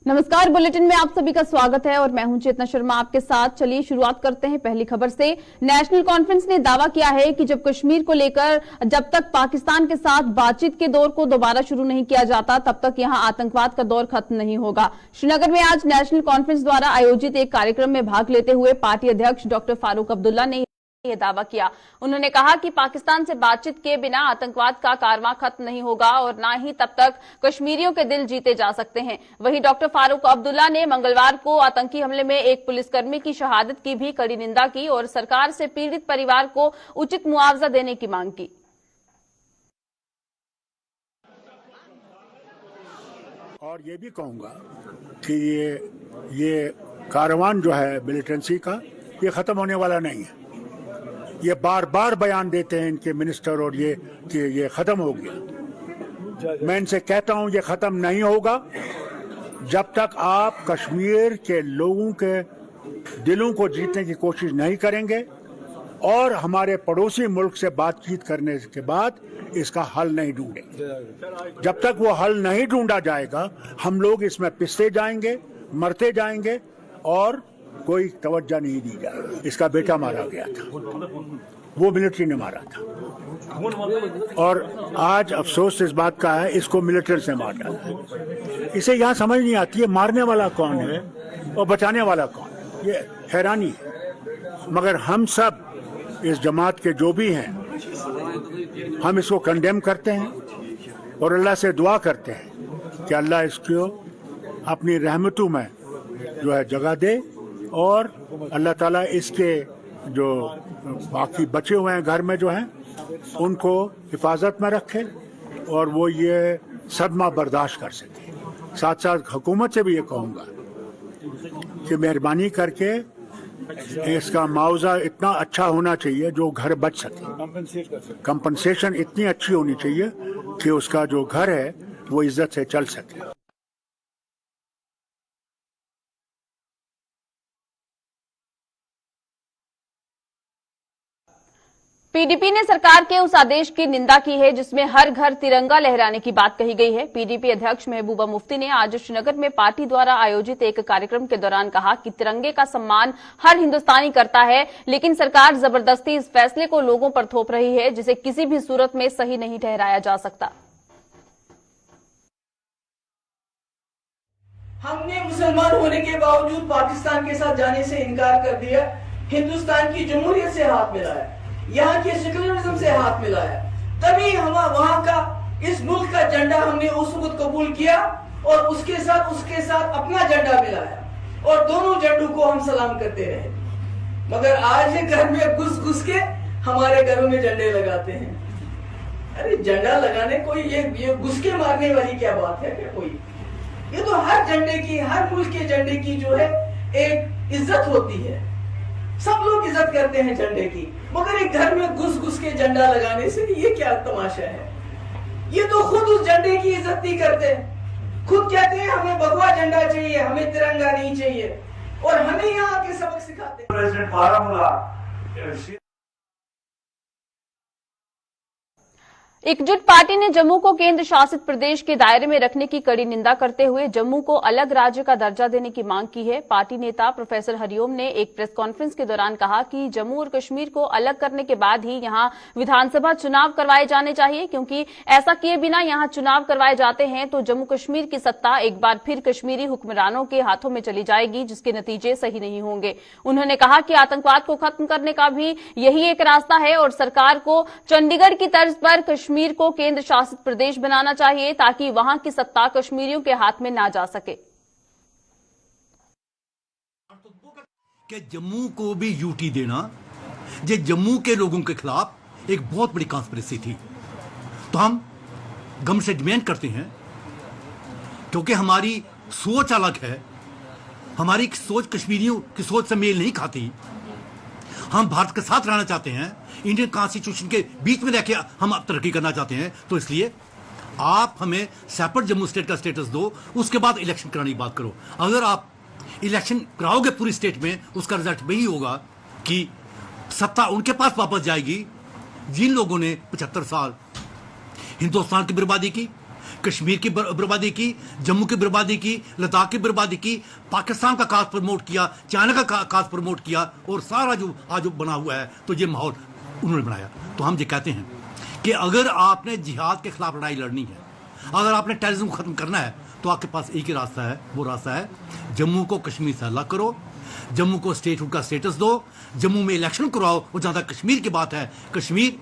नमस्कार, बुलेटिन में आप सभी का स्वागत है और मैं हूं चेतना शर्मा आपके साथ। चलिए शुरुआत करते हैं पहली खबर से। नेशनल कॉन्फ्रेंस ने दावा किया है कि जब कश्मीर को लेकर जब तक पाकिस्तान के साथ बातचीत के दौर को दोबारा शुरू नहीं किया जाता तब तक यहां आतंकवाद का दौर खत्म नहीं होगा। श्रीनगर में आज नेशनल कॉन्फ्रेंस द्वारा आयोजित एक कार्यक्रम में भाग लेते हुए पार्टी अध्यक्ष डॉक्टर फारूक अब्दुल्ला ने ये दावा किया। उन्होंने कहा कि पाकिस्तान से बातचीत के बिना आतंकवाद का कारवां खत्म नहीं होगा और न ही तब तक कश्मीरियों के दिल जीते जा सकते हैं। वहीं डॉक्टर फारूक अब्दुल्ला ने मंगलवार को आतंकी हमले में एक पुलिसकर्मी की शहादत की भी कड़ी निंदा की और सरकार से पीड़ित परिवार को उचित मुआवजा देने की मांग की। और ये भी कहूंगा कि ये कारवां जो है मिलिटेंसी का, ये खत्म होने वाला नहीं है। ये बार बार बयान देते हैं इनके मिनिस्टर और ये कि ये खत्म हो गया। मैं इनसे कहता हूं ये खत्म नहीं होगा जब तक आप कश्मीर के लोगों के दिलों को जीतने की कोशिश नहीं करेंगे और हमारे पड़ोसी मुल्क से बातचीत करने के बाद इसका हल नहीं ढूंढेंगे। जब तक वो हल नहीं ढूंढा जाएगा हम लोग इसमें पिसते जाएंगे, मरते जाएंगे और कोई तवज्जो नहीं दी जाए। इसका बेटा मारा गया था, वो मिलिट्री ने मारा था और आज अफसोस इस बात का है इसको मिलिट्री से मार डाला। इसे यहाँ समझ नहीं आती है मारने वाला कौन है और बचाने वाला कौन है, ये हैरानी है। मगर हम सब इस जमात के जो भी हैं हम इसको कंडेम करते हैं और अल्लाह से दुआ करते हैं कि अल्लाह इसको अपनी रहमतों में जो है जगह दे और अल्लाह ताला इसके जो बाकी बचे हुए हैं घर में जो हैं उनको हिफाजत में रखे और वो ये सदमा बर्दाश्त कर सके। साथ साथ हुकूमत से भी ये कहूँगा कि मेहरबानी करके इसका मुआवजा इतना अच्छा होना चाहिए जो घर बच सके। कंपनसेशन इतनी अच्छी होनी चाहिए कि उसका जो घर है वो इज्जत से चल सके। पीडीपी ने सरकार के उस आदेश की निंदा की है जिसमें हर घर तिरंगा लहराने की बात कही गई है। पीडीपी अध्यक्ष महबूबा मुफ्ती ने आज श्रीनगर में पार्टी द्वारा आयोजित एक कार्यक्रम के दौरान कहा कि तिरंगे का सम्मान हर हिंदुस्तानी करता है, लेकिन सरकार जबरदस्ती इस फैसले को लोगों पर थोप रही है जिसे किसी भी सूरत में सही नहीं ठहराया जा सकता। हमने मुसलमान होने के बावजूद पाकिस्तान के साथ जाने से इनकार कर दिया, हिंदुस्तान की जमहूरियत से हाथ मिलाया, यहाँ के सेकुलरिज्म से हाथ मिलाया, तभी हम वहाँ का इस मुल्क का झंडा हमने उस वक्त कबूल किया और उसके साथ अपना झंडा मिलाया और दोनों झंडों को हम सलाम करते रहे। मगर आज घर में घुस के हमारे घरों में झंडे लगाते हैं। अरे झंडा लगाने कोई ये घुस के मारने वाली क्या बात है क्या कोई? ये तो हर झंडे की, हर मुल्क के झंडे की जो है एक इज्जत होती है। सब लोग इज्जत करते हैं झंडे की, मगर एक घर में घुस के झंडा लगाने से ये क्या तमाशा है? ये तो खुद उस झंडे की इज्जत नहीं करते, खुद कहते हैं हमें भगवा झंडा चाहिए, हमें तिरंगा नहीं चाहिए और हमें यहाँ के सबक सिखाते हैं। प्रेसिडेंट बारामूला एकजुट पार्टी ने जम्मू को केंद्र शासित प्रदेश के दायरे में रखने की कड़ी निंदा करते हुए जम्मू को अलग राज्य का दर्जा देने की मांग की है। पार्टी नेता प्रोफेसर हरिओम ने एक प्रेस कॉन्फ्रेंस के दौरान कहा कि जम्मू और कश्मीर को अलग करने के बाद ही यहां विधानसभा चुनाव करवाए जाने चाहिए, क्योंकि ऐसा किए बिना यहां चुनाव करवाए जाते हैं तो जम्मू कश्मीर की सत्ता एक बार फिर कश्मीरी हुक्मरानों के हाथों में चली जाएगी, जिसके नतीजे सही नहीं होंगे। उन्होंने कहा कि आतंकवाद को खत्म करने का भी यही एक रास्ता है और सरकार को चंडीगढ़ की तर्ज पर कश्मीर को केंद्र शासित प्रदेश बनाना चाहिए ताकि वहां की सत्ता कश्मीरियों के हाथ में ना जा सके। कि जम्मू को भी यूटी देना ये जम्मू के लोगों के खिलाफ एक बहुत बड़ी कॉन्स्पिरेसी थी। तो हम गम से डिमांड करते हैं, क्योंकि हमारी सोच अलग है, हमारी सोच कश्मीरियों की सोच से मेल नहीं खाती। हम भारत के साथ रहना चाहते हैं, इंडियन कॉन्स्टिट्यूशन के बीच में रहकर हम तरक्की करना चाहते हैं। तो इसलिए आप हमें सेपरेट जम्मू स्टेट का स्टेटस दो, उसके बाद इलेक्शन कराने की बात करो। अगर आप इलेक्शन कराओगे पूरी स्टेट में, उसका रिजल्ट वही होगा कि सत्ता उनके पास वापस जाएगी जिन लोगों ने 75 साल हिंदुस्तान की बर्बादी की, कश्मीर की बर्बादी की, जम्मू की बर्बादी की, लद्दाख की बर्बादी की, पाकिस्तान का काज प्रमोट किया, चाइना का काज प्रमोट किया, और सारा जो आज बना हुआ है तो ये माहौल उन्होंने बनाया। तो हम ये कहते हैं कि अगर आपने जिहाद के खिलाफ लड़ाई लड़नी है, अगर आपने टेररिज्म को खत्म करना है, तो आपके पास एक ही रास्ता है, वो रास्ता है जम्मू को कश्मीर से अलग करो, जम्मू को स्टेटहुड का स्टेटस दो, जम्मू में इलेक्शन कराओ, और जहां तक कश्मीर की बात है, कश्मीर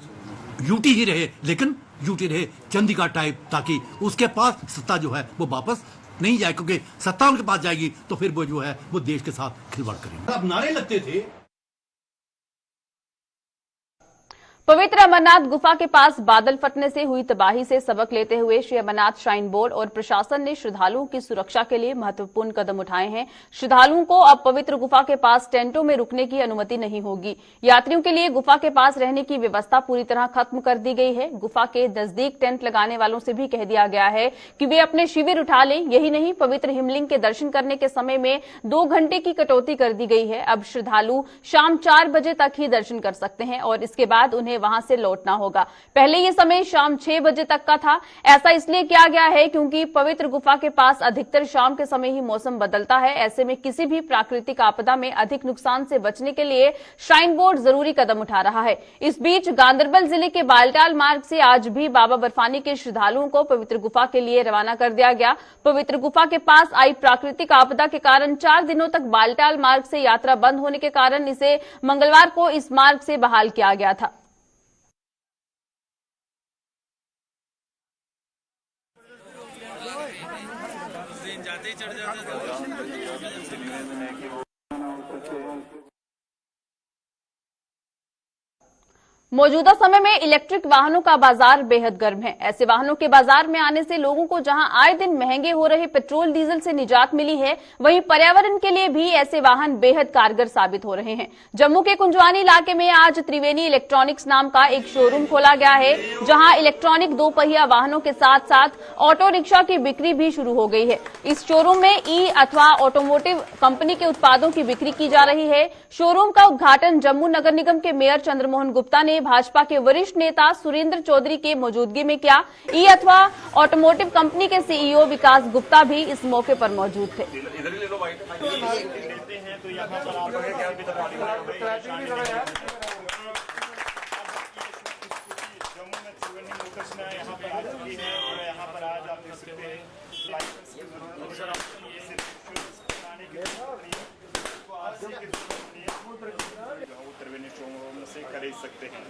यूटी ही रहे, लेकिन यूटी रहे चंडीगढ़ टाइप, ताकि उसके पास सत्ता जो है वो वापस नहीं जाए, क्योंकि सत्ता उनके पास जाएगी तो फिर वो जो है वो देश के साथ खिलवाड़ करेंगे। अब नारे लगते थे। पवित्र अमरनाथ गुफा के पास बादल फटने से हुई तबाही से सबक लेते हुए श्री अमरनाथ श्राइन बोर्ड और प्रशासन ने श्रद्धालुओं की सुरक्षा के लिए महत्वपूर्ण कदम उठाए हैं। श्रद्धालुओं को अब पवित्र गुफा के पास टेंटों में रुकने की अनुमति नहीं होगी। यात्रियों के लिए गुफा के पास रहने की व्यवस्था पूरी तरह खत्म कर दी गई है। गुफा के नजदीक टेंट लगाने वालों से भी कह दिया गया है कि वे अपने शिविर उठा लें। यही नहीं, पवित्र हिमलिंग के दर्शन करने के समय में 2 घंटे की कटौती कर दी गई है। अब श्रद्धालु शाम 4 बजे तक ही दर्शन कर सकते हैं और इसके बाद उन्हें वहां से लौटना होगा। पहले ये समय शाम 6 बजे तक का था। ऐसा इसलिए किया गया है क्योंकि पवित्र गुफा के पास अधिकतर शाम के समय ही मौसम बदलता है। ऐसे में किसी भी प्राकृतिक आपदा में अधिक नुकसान से बचने के लिए श्राइन बोर्ड जरूरी कदम उठा रहा है। इस बीच गांधरबल जिले के बालटाल मार्ग से आज भी बाबा बर्फानी के श्रद्धालुओं को पवित्र गुफा के लिए रवाना कर दिया गया। पवित्र गुफा के पास आई प्राकृतिक आपदा के कारण 4 दिनों तक बालटाल मार्ग से यात्रा बंद होने के कारण इसे मंगलवार को इस मार्ग से बहाल किया गया था। मौजूदा समय में इलेक्ट्रिक वाहनों का बाजार बेहद गर्म है। ऐसे वाहनों के बाजार में आने से लोगों को जहां आए दिन महंगे हो रहे पेट्रोल डीजल से निजात मिली है, वहीं पर्यावरण के लिए भी ऐसे वाहन बेहद कारगर साबित हो रहे हैं। जम्मू के कुंजवानी इलाके में आज त्रिवेणी इलेक्ट्रॉनिक्स नाम का एक शोरूम खोला गया है, जहां इलेक्ट्रॉनिक 2 पहिया वाहनों के साथ साथ ऑटो रिक्शा की बिक्री भी शुरू हो गई है। इस शोरूम में ई अथवा ऑटोमोटिव कंपनी के उत्पादों की बिक्री की जा रही है। शोरूम का उद्घाटन जम्मू नगर निगम के मेयर चंद्रमोहन गुप्ता ने भाजपा के वरिष्ठ नेता सुरेंद्र चौधरी के मौजूदगी में किया। ई अथवा ऑटोमोटिव कंपनी के सीईओ विकास गुप्ता भी इस मौके पर मौजूद थे। त्रिवेणी शोरूम से खरीद सकते हैं।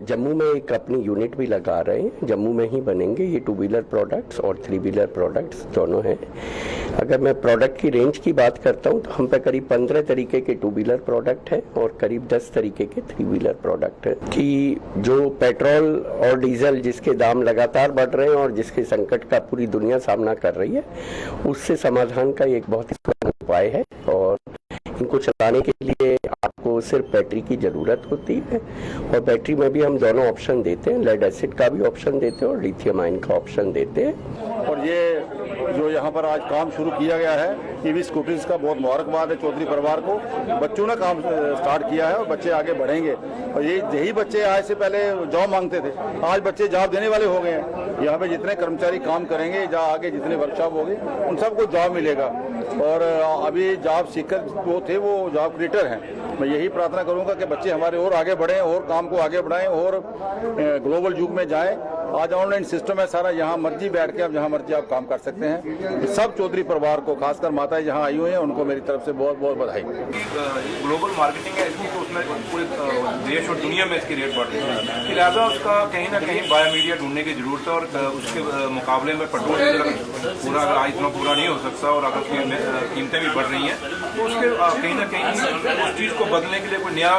जम्मू में एक अपनी यूनिट भी लगा रहे हैं। जम्मू में ही बनेंगे ये 2 व्हीलर प्रोडक्ट्स और 3 व्हीलर प्रोडक्ट्स दोनों हैं। अगर मैं प्रोडक्ट की रेंज की बात करता हूं तो हम पे करीब 15 तरीके के 2 व्हीलर प्रोडक्ट है और करीब 10 तरीके के 3 व्हीलर प्रोडक्ट है। कि जो पेट्रोल और डीजल जिसके दाम लगातार बढ़ रहे हैं और जिसके संकट का पूरी दुनिया सामना कर रही है, उससे समाधान का एक बहुत ही उपाय है। और इनको चलाने के लिए आपको सिर्फ बैटरी की जरूरत होती है और बैटरी में भी हम दोनों ऑप्शन देते हैं, लेड एसिड का भी ऑप्शन देते हैं और लिथियम आयन का ऑप्शन देते हैं। और ये जो यहाँ पर आज काम शुरू किया गया है ईवी स्कूटर्स का, बहुत मुबारकबाद है चौधरी परिवार को। बच्चों ने काम स्टार्ट किया है और बच्चे आगे बढ़ेंगे। और यही बच्चे आज से पहले जॉब मांगते थे, आज बच्चे जॉब देने वाले हो गए हैं। यहाँ पे जितने कर्मचारी काम करेंगे, जहाँ आगे जितने वर्कशॉप होंगे, उन सबको जॉब मिलेगा। और अभी जॉब सीकर वो थे वो जॉब क्रिएटर हैं। मैं यही प्रार्थना करूंगा कि बच्चे हमारे और आगे बढ़ें और काम को आगे बढ़ाएं और ग्लोबल युग में जाएं आज ऑनलाइन सिस्टम है सारा, यहाँ मर्जी बैठ के आप जहाँ मर्जी आप काम कर सकते हैं। सब चौधरी परिवार को, खासकर माताएं जहाँ आई हुई हैं, उनको मेरी तरफ से बहुत बहुत बधाई। ग्लोबल मार्केटिंग है इसकी, तो उसमें पूरे देश और दुनिया में इसकी रेट बढ़ रही है, लिहाजा उसका कहीं ना कहीं बायो मीडिया ढूंढने की जरूरत है। और उसके मुकाबले में पेट्रोल पूरा अगर इतना पूरा नहीं हो सकता और अगर कीमतें भी बढ़ रही हैं, तो उसके कहीं ना कहीं उस चीज़ को बदलने के लिए कोई नया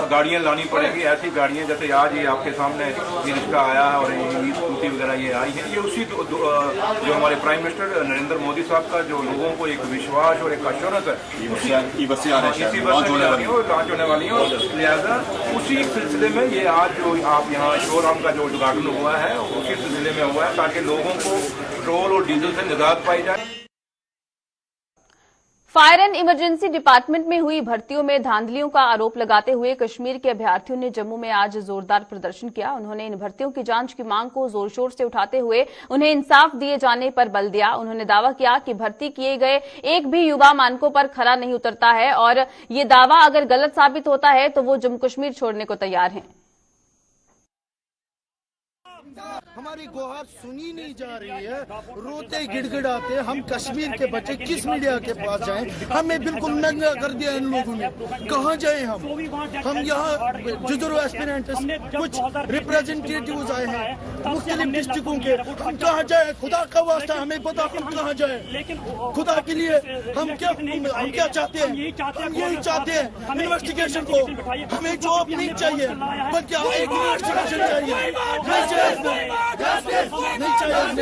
गाड़ियाँ लानी पड़ेगी। ऐसी गाड़ियाँ जैसे आज ये आपके सामने ये रिक्शा आया है और ये स्कूटी वगैरह ये आई है, ये उसी जो हमारे प्राइम मिनिस्टर नरेंद्र मोदी साहब का जो लोगों को एक विश्वास और एक अश्योरेंस है, इसी बसें लॉन्च होने वाली है। लिहाजा उसी सिलसिले में ये आज जो आप यहाँ शोरूम का जो उद्घाटन हुआ है उसी सिलसिले में हुआ है, ताकि लोगों को पेट्रोल और डीजल से निजात पाई जाए। फायर एंड इमरजेंसी डिपार्टमेंट में हुई भर्तियों में धांधलियों का आरोप लगाते हुए कश्मीर के अभ्यर्थियों ने जम्मू में आज जोरदार प्रदर्शन किया। उन्होंने इन भर्तियों की जांच की मांग को जोर शोर से उठाते हुए उन्हें इंसाफ दिए जाने पर बल दिया। उन्होंने दावा किया कि भर्ती किए गए एक भी युवा मानकों पर खरा नहीं उतरता है और ये दावा अगर गलत साबित होता है तो वो जम्मू कश्मीर छोड़ने को तैयार हैं। हमारी गुहार सुनी नहीं जा रही है, रोते गिड़गिड़ाते हम कश्मीर के बच्चे किस मीडिया के पास जाएं? हमें बिल्कुल नंगा कर दिया इन लोगों ने, कहाँ जाएं हम यहाँ जुजुर एस्पिरेंट्स कुछ रिप्रेजेंटेटिव्स आए हैं मुख्तलिफ डिस्ट्रिक्टों के, हम कहाँ जाए? खुदा का वास्ता हमें पता हम कहाँ जाए? खुदा के लिए हम क्या चाहते हैं? हम यही चाहते हैं इन्वेस्टिगेशन को, हमें जॉब नहीं चाहिए बल्कि एक इन्वेस्टिगेशन चाहिए। नहीं चाहिए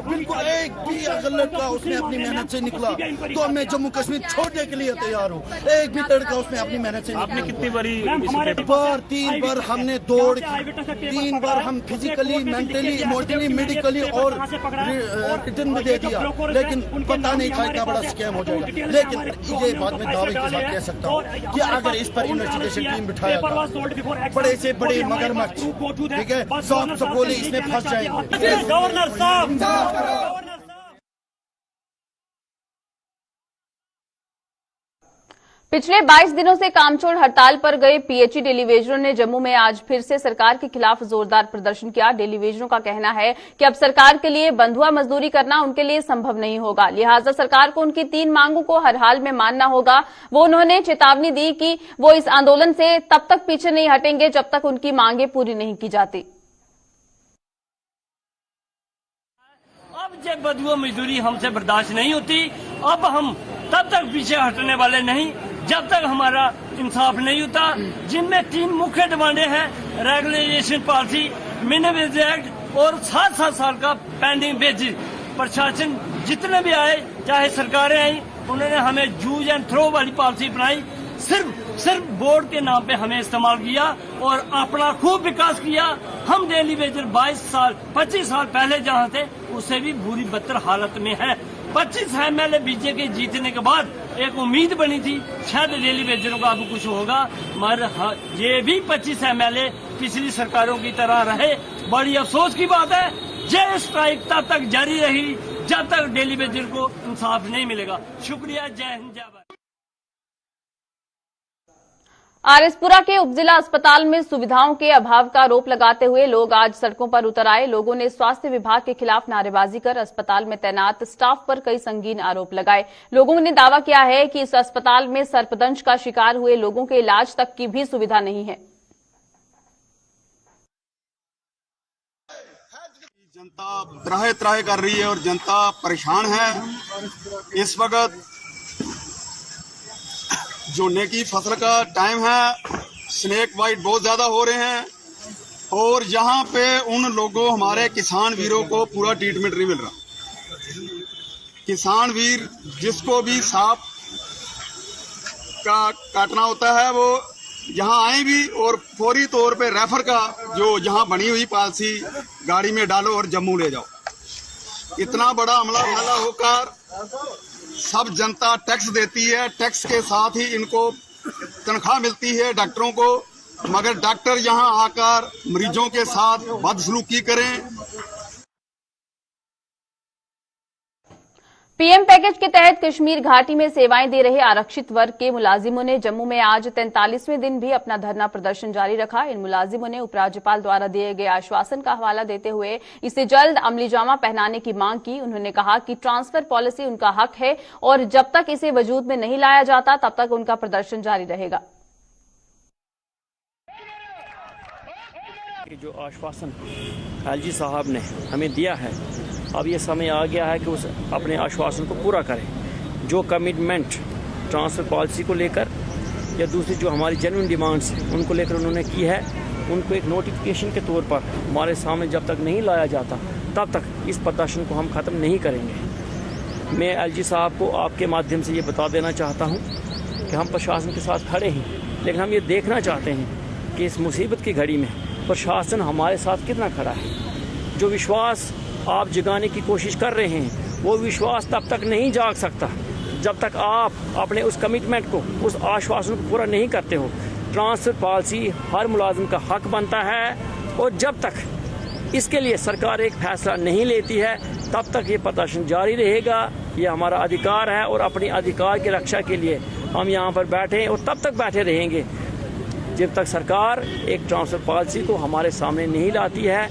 बिल्कुल एक भी अगर लड़का उसने अपनी मेहनत से निकला तो मैं जम्मू कश्मीर छोड़ने के लिए तैयार हूँ। एक भी लड़का उसने अपनी मेहनत से निकला। कितनी बारी? 3 बार हमने दौड़, 3 बार हम फिजिकली, मेंटली, इमोशनली, मेडिकली और रिटर्न में दे दिया, लेकिन पता नहीं था इतना बड़ा स्कैम हो जाएगा। लेकिन ये बात मैं दावे के साथ कह सकता हूँ कि अगर इस पर इन्वेस्टिगेशन टीम बिठाया बड़े से बड़े मगरमच्छ, ठीक है, सब सपोले इसमें फंस जाएंगे। गवर्नर साहब, पिछले 22 दिनों से कामचोर हड़ताल पर गए पीएचई डेलीवेजरों ने जम्मू में आज फिर से सरकार के खिलाफ जोरदार प्रदर्शन किया। डेलीवेजरों का कहना है कि अब सरकार के लिए बंधुआ मजदूरी करना उनके लिए संभव नहीं होगा, लिहाजा सरकार को उनकी 3 मांगों को हर हाल में मानना होगा। वो उन्होंने चेतावनी दी कि वो इस आंदोलन से तब तक पीछे नहीं हटेंगे जब तक उनकी मांगे पूरी नहीं की जाती। अब जब बंधुआ मजदूरी हमसे बर्दाश्त नहीं होती, अब हम तब तक पीछे हटने वाले नहीं जब तक हमारा इंसाफ नहीं होता। जिनमें 3 मुख्य डिमांडें हैं, regulation policy, minimum wage act और 7-7 साल का पेंडिंग बेसिस। प्रशासन जितने भी आए, चाहे सरकारें आई, उन्होंने हमें यूज एंड थ्रो वाली पॉलिसी बनाई। सिर्फ बोर्ड के नाम पे हमें इस्तेमाल किया और अपना खूब विकास किया। हम डेली वेजर 25 साल पहले जहाँ थे उससे भी बुरी बदतर हालत में है। 25 MLA बीजेपी जीतने के बाद एक उम्मीद बनी थी शायद डेली वेजरों का अब कुछ होगा, मगर ये भी 25 MLA पिछली सरकारों की तरह रहे। बड़ी अफसोस की बात है, ये स्ट्राइक तब तक जारी रही जब तक डेली वेजर को इंसाफ नहीं मिलेगा। शुक्रिया, जय हिंद, जय भारत। आरएसपुरा के उपजिला अस्पताल में सुविधाओं के अभाव का आरोप लगाते हुए लोग आज सड़कों पर उतर आए। लोगों ने स्वास्थ्य विभाग के खिलाफ नारेबाजी कर अस्पताल में तैनात स्टाफ पर कई संगीन आरोप लगाए। लोगों ने दावा किया है कि इस अस्पताल में सर्पदंश का शिकार हुए लोगों के इलाज तक की भी सुविधा नहीं है। जनता त्राहे कर रही है और जनता परेशान है। इस वक्त जोने की फसल का टाइम है, स्नेक बाइट बहुत ज्यादा हो रहे हैं और यहाँ पे उन लोगों, हमारे किसान वीरों को पूरा ट्रीटमेंट नहीं मिल रहा। किसान वीर जिसको भी सांप का काटना होता है वो यहाँ आए भी और फौरी तौर पे रेफर का जो यहाँ बनी हुई पॉलिसी गाड़ी में डालो और जम्मू ले जाओ। इतना बड़ा हमला फैला होकर सब जनता टैक्स देती है, टैक्स के साथ ही इनको तनख्वाह मिलती है डॉक्टरों को, मगर डॉक्टर यहाँ आकर मरीजों के साथ बदसलूकी करें। पीएम पैकेज के तहत कश्मीर घाटी में सेवाएं दे रहे आरक्षित वर्ग के मुलाजिमों ने जम्मू में आज 43वें दिन भी अपना धरना प्रदर्शन जारी रखा। इन मुलाजिमों ने उपराज्यपाल द्वारा दिए गए आश्वासन का हवाला देते हुए इसे जल्द अमली जामा पहनाने की मांग की। उन्होंने कहा कि ट्रांसफर पॉलिसी उनका हक है और जब तक इसे वजूद में नहीं लाया जाता तब तक उनका प्रदर्शन जारी रहेगा। जो आश्वासन एलजी साहब ने हमें दिया है, अब ये समय आ गया है कि उस अपने आश्वासन को पूरा करें। जो कमिटमेंट ट्रांसफर पॉलिसी को लेकर या दूसरी जो हमारी जेन्युइन डिमांड्स हैं उनको लेकर उन्होंने की है, उनको एक नोटिफिकेशन के तौर पर हमारे सामने जब तक नहीं लाया जाता तब तक इस प्रदर्शन को हम ख़त्म नहीं करेंगे। मैं एलजी साहब को आपके माध्यम से ये बता देना चाहता हूँ कि हम प्रशासन के साथ खड़े हैं, लेकिन हम ये देखना चाहते हैं कि इस मुसीबत की घड़ी में प्रशासन हमारे साथ कितना खड़ा है। जो विश्वास आप जगाने की कोशिश कर रहे हैं वो विश्वास तब तक नहीं जाग सकता जब तक आप अपने उस कमिटमेंट को, उस आश्वासन को पूरा नहीं करते हो। ट्रांसफर पॉलिसी हर मुलाजिम का हक बनता है और जब तक इसके लिए सरकार एक फैसला नहीं लेती है तब तक ये प्रदर्शन जारी रहेगा। ये हमारा अधिकार है और अपने अधिकार की रक्षा के लिए हम यहाँ पर बैठे हैं और तब तक बैठे रहेंगे जब तक सरकार एक ट्रांसफर पॉलिसी को हमारे सामने नहीं लाती है।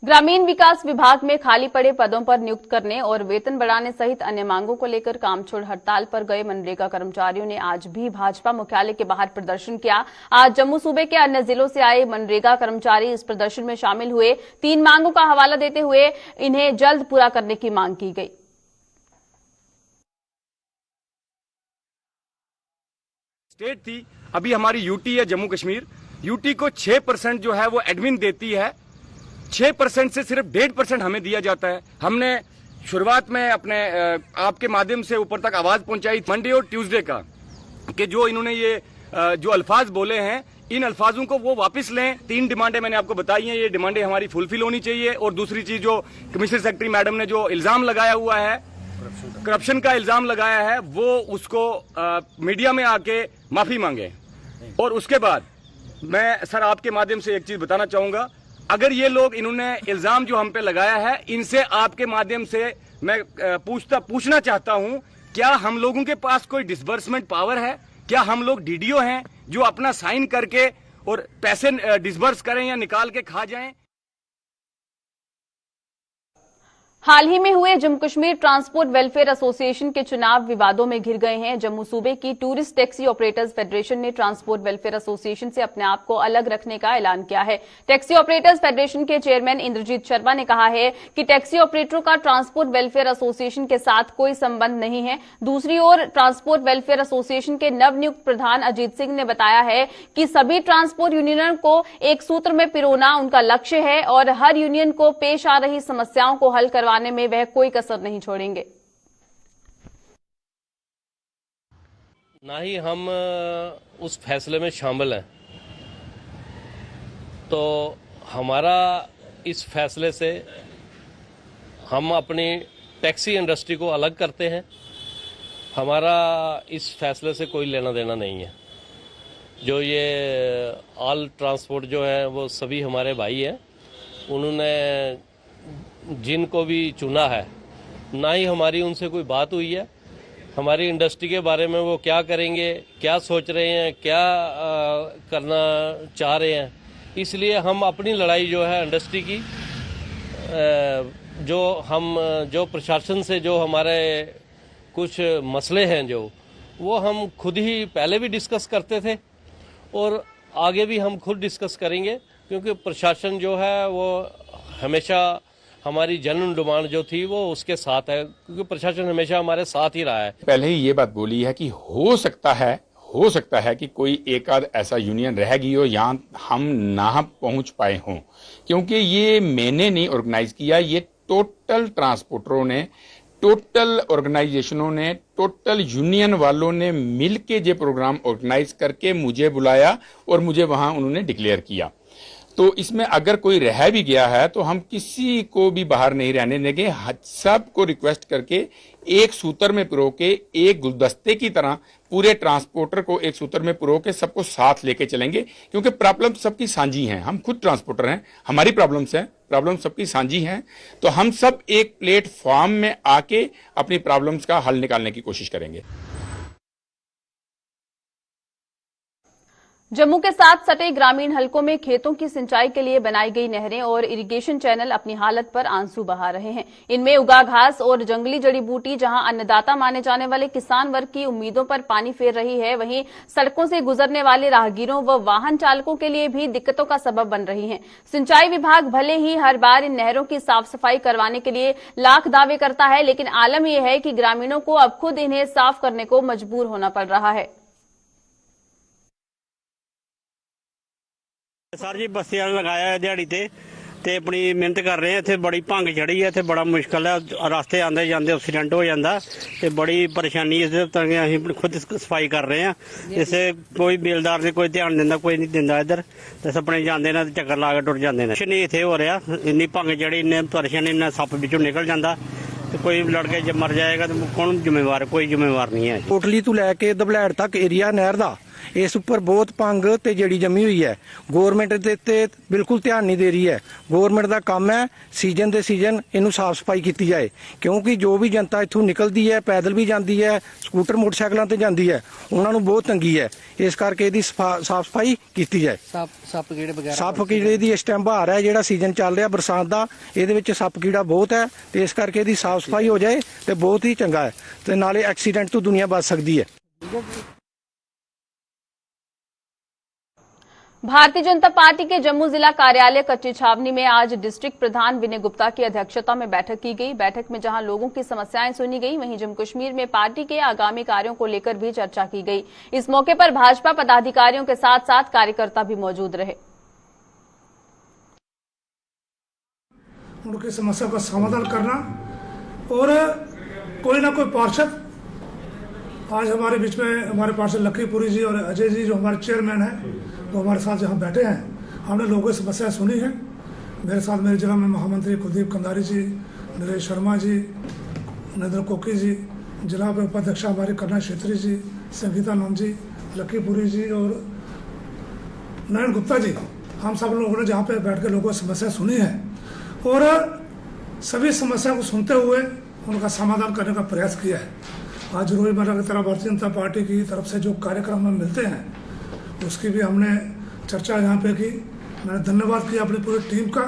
ग्रामीण विकास विभाग में खाली पड़े पदों पर नियुक्त करने और वेतन बढ़ाने सहित अन्य मांगों को लेकर कामचोड़ हड़ताल पर गए मनरेगा कर्मचारियों ने आज भी भाजपा मुख्यालय के बाहर प्रदर्शन किया। आज जम्मू सूबे के अन्य जिलों से आए मनरेगा कर्मचारी इस प्रदर्शन में शामिल हुए। 3 मांगों का हवाला देते हुए इन्हें जल्द पूरा करने की मांग की गई। स्टेट थी, अभी हमारी यूटी है जम्मू कश्मीर। यूटी को 6% जो है वो एडमिन देती है, 6% से सिर्फ 1.5% हमें दिया जाता है। हमने शुरुआत में अपने आपके माध्यम से ऊपर तक आवाज पहुंचाई मंडे और ट्यूसडे का कि जो इन्होंने ये जो अल्फाज बोले हैं इन अल्फाजों को वो वापस लें। 3 डिमांडें मैंने आपको बताई हैं, ये डिमांडें हमारी फुलफिल होनी चाहिए। और दूसरी चीज जो कमिश्नर सेक्रेटरी मैडम ने जो इल्जाम लगाया हुआ है, करप्शन का इल्जाम लगाया है, वो उसको मीडिया में आके माफी मांगे। और उसके बाद मैं सर आपके माध्यम से एक चीज बताना चाहूंगा, अगर ये लोग इन्होंने इल्जाम जो हम पे लगाया है इनसे आपके माध्यम से मैं पूछना चाहता हूं, क्या हम लोगों के पास कोई डिसबर्समेंट पावर है? क्या हम लोग डीडीओ हैं जो अपना साइन करके और पैसे डिसबर्स करें या निकाल के खा जाएं? हाल ही में हुए Jammu Kashmir transport welfare association के चुनाव विवादों में घिर गए हैं। जम्मू सूबे की टूरिस्ट टैक्सी ऑपरेटर्स फेडरेशन ने ट्रांसपोर्ट वेलफेयर एसोसिएशन से अपने आप को अलग रखने का ऐलान किया है। टैक्सी ऑपरेटर्स फेडरेशन के चेयरमैन इंद्रजीत शर्मा ने कहा है कि टैक्सी ऑपरेटरों का ट्रांसपोर्ट वेलफेयर एसोसिएशन के साथ कोई संबंध नहीं है। दूसरी ओर ट्रांसपोर्ट वेलफेयर एसोसिएशन के नवनियुक्त प्रधान अजीत सिंह ने बताया है कि सभी ट्रांसपोर्ट यूनियनों को एक सूत्र में पिरोना उनका लक्ष्य है और हर यूनियन को पेश आ रही समस्याओं को हल करवा में वह कोई कसर नहीं छोड़ेंगे। ना ही हम उस फैसले में शामिल हैं, तो हमारा इस फैसले से हम अपनी टैक्सी इंडस्ट्री को अलग करते हैं। हमारा इस फैसले से कोई लेना देना नहीं है। जो ये ऑल ट्रांसपोर्ट जो है वो सभी हमारे भाई हैं, उन्होंने जिनको भी चुना है, ना ही हमारी उनसे कोई बात हुई है। हमारी इंडस्ट्री के बारे में वो क्या करेंगे, क्या सोच रहे हैं, क्या करना चाह रहे हैं, इसलिए हम अपनी लड़ाई जो है इंडस्ट्री की जो प्रशासन से जो हमारे कुछ मसले हैं जो वो हम खुद ही पहले भी डिस्कस करते थे और आगे भी हम खुद डिस्कस करेंगे, क्योंकि प्रशासन जो है वो हमेशा हमारी जेन्युइन डिमांड जो थी वो उसके साथ है, क्योंकि प्रशासन हमेशा हमारे साथ ही रहा है। पहले ही ये बात बोली है कि हो सकता है कि कोई एक आध ऐसा यूनियन रह गई हो यहाँ हम ना पहुंच पाए हों, क्योंकि ये मैंने नहीं ऑर्गेनाइज किया, ये टोटल ट्रांसपोर्टरों ने, टोटल ऑर्गेनाइजेशनों ने, टोटल यूनियन वालों ने मिलके ये प्रोग्राम ऑर्गेनाइज करके मुझे बुलाया और मुझे वहां उन्होंने डिक्लेयर किया। तो इसमें अगर कोई रह भी गया है तो हम किसी को भी बाहर नहीं रहने देंगे। सबको रिक्वेस्ट करके एक सूत्र में पिरो के, एक गुलदस्ते की तरह पूरे ट्रांसपोर्टर को एक सूत्र में पिरो के सबको साथ लेके चलेंगे, क्योंकि प्रॉब्लम सबकी साझी हैं। हम खुद ट्रांसपोर्टर हैं, हमारी प्रॉब्लम्स हैं, प्रॉब्लम सबकी साझी हैं, तो हम सब एक प्लेटफॉर्म में आके अपनी प्रॉब्लम्स का हल निकालने की कोशिश करेंगे। जम्मू के साथ सटे ग्रामीण हलकों में खेतों की सिंचाई के लिए बनाई गई नहरें और इरिगेशन चैनल अपनी हालत पर आंसू बहा रहे हैं। इनमें उगा घास और जंगली जड़ी बूटी जहां अन्नदाता माने जाने वाले किसान वर्ग की उम्मीदों पर पानी फेर रही है, वहीं सड़कों से गुजरने वाले राहगीरों व वाहन चालकों के लिए भी दिक्कतों का सबब बन रही है। सिंचाई विभाग भले ही हर बार इन नहरों की साफ सफाई करवाने के लिए लाख दावे करता है, लेकिन आलम यह है कि ग्रामीणों को अब खुद इन्हें साफ करने को मजबूर होना पड़ रहा है। सर जी बस्ती वाले लगाया है दिहाड़ी ते अपनी मेहनत कर रहे हैं। इत्थे बड़ी भंग चढ़ी है, इत्थे बड़ा मुश्किल है, रास्ते आंदे जांदे एक्सीडेंट हो जाता ते बड़ी परेशानी इस तरह असीं खुद सफाई कर रहे हैं। इसे कोई बेलदार ने कोई ध्यान दिंदा, कोई नहीं दिंदा इधर, ते अपने जांदे ने चक्कर ला के टुर जांदे ने। नहीं इत्थे हो रहा, इन्नी भंग चढ़ी, इन्ने परेशानी, इन्ना सप्प विचों निकल जाता, कोई लड़के जब मर जाएगा तो कौन जिम्मेवार? कोई जिम्मेवार नहीं है। कोटली तो लैके दबलैड़ तक एरिया नहर दा इस उपर बहुत भंग ते जड़ी जमी हुई है। गौरमेंट ते बिल्कुल ध्यान नहीं दे रही है। गौरमेंट का काम है सीजन दे सीजन इनू साफ सफाई की जाए, क्योंकि जो भी जनता इत्थों निकलती है, पैदल भी जाती है, स्कूटर मोटरसाइकिलों ते जाती है, उन्होंने बहुत तंगी है। इस करके इसकी साफ सफाई की जाए। सप्प कीड़े की इस टाइम बहार है, जो सीजन चल रहा बरसात का, ये सप्प कीड़ा बहुत है, तो इस करके इसकी साफ सफाई हो जाए तो बहुत ही चंगा है, तो नाले एक्सीडेंट तो दुनिया बच सकती है। भारतीय जनता पार्टी के जम्मू जिला कार्यालय कच्ची छावनी में आज डिस्ट्रिक्ट प्रधान विनय गुप्ता की अध्यक्षता में बैठक की गई। बैठक में जहां लोगों की समस्याएं सुनी गई, वहीं जम्मू कश्मीर में पार्टी के आगामी कार्यों को लेकर भी चर्चा की गई। इस मौके पर भाजपा पदाधिकारियों के साथ साथ कार्यकर्ता भी मौजूद रहे। उनकी समस्या का समाधान करना, और कोई ना कोई पार्षद, आज हमारे बीच में हमारे पार्षद लखीपुरी जी और अजय जी जो हमारे चेयरमैन हैं, वो हमारे साथ यहाँ बैठे हैं। हमने लोगों की समस्याएं सुनी हैं। मेरे साथ मेरे जिला में महामंत्री कुलदीप कंधारी जी, नरेश शर्मा जी, नरेंद्र कोकी जी, जिला के उपाध्यक्ष हमारे कन्या छेत्री जी, संगीता नंद जी, लखीपुरी जी और नयन गुप्ता जी, हम सब लोगों ने जहाँ पे बैठ के लोगों की समस्या सुनी है और सभी समस्या को सुनते हुए उनका समाधान करने का प्रयास किया है। आज रोजमर्रा की तरह भारतीय जनता पार्टी की तरफ से जो कार्यक्रम में मिलते हैं उसकी भी हमने चर्चा यहाँ पे की। मैंने धन्यवाद किया अपनी पूरी टीम का,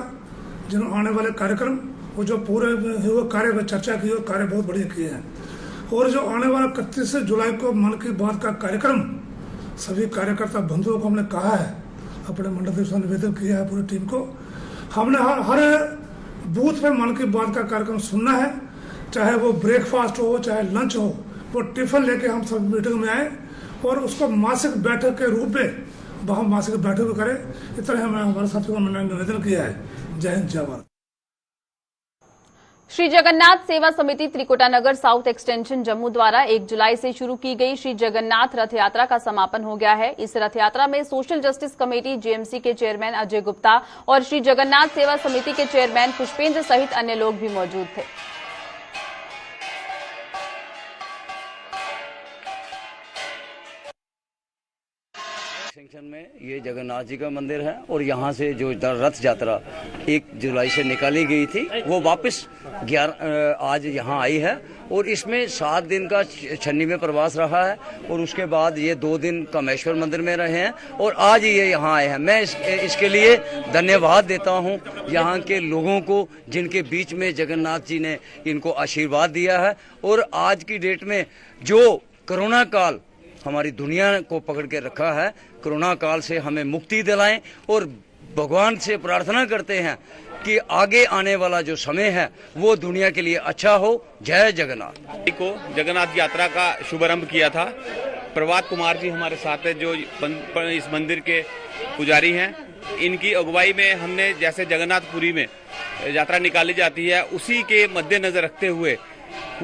जिन्होंने आने वाले कार्यक्रम वो जो पूरे हुए कार्य पर चर्चा की और कार्य बहुत बढ़िया किए हैं। और जो आने वाला 31 जुलाई को मन की बात का कार्यक्रम सभी कार्यकर्ता बंधुओं को हमने कहा है, अपने मंडल से निवेदन किया है पूरी टीम को। हमने हर बूथ पे मन की बात का कार्यक्रम सुनना है, चाहे वो ब्रेकफास्ट हो चाहे लंच हो, वो टिफिन लेके हम सब मीटिंग में आए और उसको मासिक बैठक के रूप में वहाँ मासिक बैठक करें। इस तरह हमारे साथियों को मैंने निवेदन किया है। जय हिंद, जय भारत। श्री जगन्नाथ सेवा समिति त्रिकुटानगर साउथ एक्सटेंशन जम्मू द्वारा 1 जुलाई से शुरू की गई श्री जगन्नाथ रथ यात्रा का समापन हो गया है। इस रथ यात्रा में सोशल जस्टिस कमेटी जेएमसी के चेयरमैन अजय गुप्ता और श्री जगन्नाथ सेवा समिति के चेयरमैन पुष्पेंद्र सहित अन्य लोग भी मौजूद थे। एक्सटेंशन में ये जगन्नाथ जी का मंदिर है और यहाँ से जो रथ यात्रा 1 जुलाई से निकाली गई थी वो वापस आज यहाँ आई है और इसमें 7 दिन का छन्नी में प्रवास रहा है और उसके बाद ये 2 दिन कामेश्वर मंदिर में रहे हैं और आज ये यहाँ आए हैं। मैं इसके लिए धन्यवाद देता हूँ यहाँ के लोगों को, जिनके बीच में जगन्नाथ जी ने इनको आशीर्वाद दिया है। और आज की डेट में जो कोरोना काल हमारी दुनिया को पकड़ के रखा है, कोरोना काल से हमें मुक्ति दिलाएं और भगवान से प्रार्थना करते हैं कि आगे आने वाला जो समय है वो दुनिया के लिए अच्छा हो। जय जगन्नाथ। को जगन्नाथ यात्रा का शुभारंभ किया था। प्रभात कुमार जी हमारे साथ है, जो इस मंदिर के पुजारी हैं। इनकी अगुवाई में हमने जैसे जगन्नाथपुरी में यात्रा निकाली जाती है, उसी के मद्देनजर रखते हुए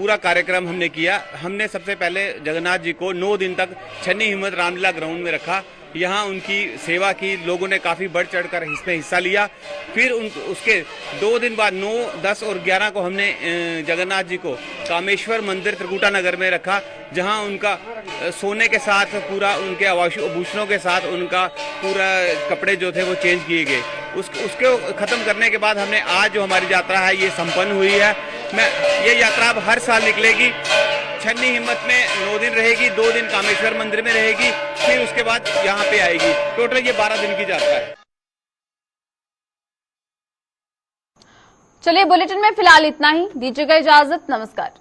पूरा कार्यक्रम हमने किया। हमने सबसे पहले जगन्नाथ जी को 9 दिन तक छन्नी हिम्मत रामलीला ग्राउंड में रखा, यहाँ उनकी सेवा की, लोगों ने काफी बढ़ चढ़कर इसमें हिस्सा लिया। फिर उसके 2 दिन बाद 9, 10 और 11 को हमने जगन्नाथ जी को कामेश्वर मंदिर त्रिकुटा नगर में रखा, जहाँ उनका सोने के साथ पूरा उनके आभूषणों के साथ उनका पूरा कपड़े जो थे वो चेंज किए गए। उसके खत्म करने के बाद हमने आज जो हमारी यात्रा है ये संपन्न हुई है। ये यात्रा अब हर साल निकलेगी। छन्नी हिम्मत में 9 दिन रहेगी, 2 दिन कामेश्वर मंदिर में रहेगी, फिर उसके बाद यहाँ पे आएगी। टोटल ये 12 दिन की यात्रा है। चलिए बुलेटिन में फिलहाल इतना ही, दीजिएगा इजाजत, नमस्कार।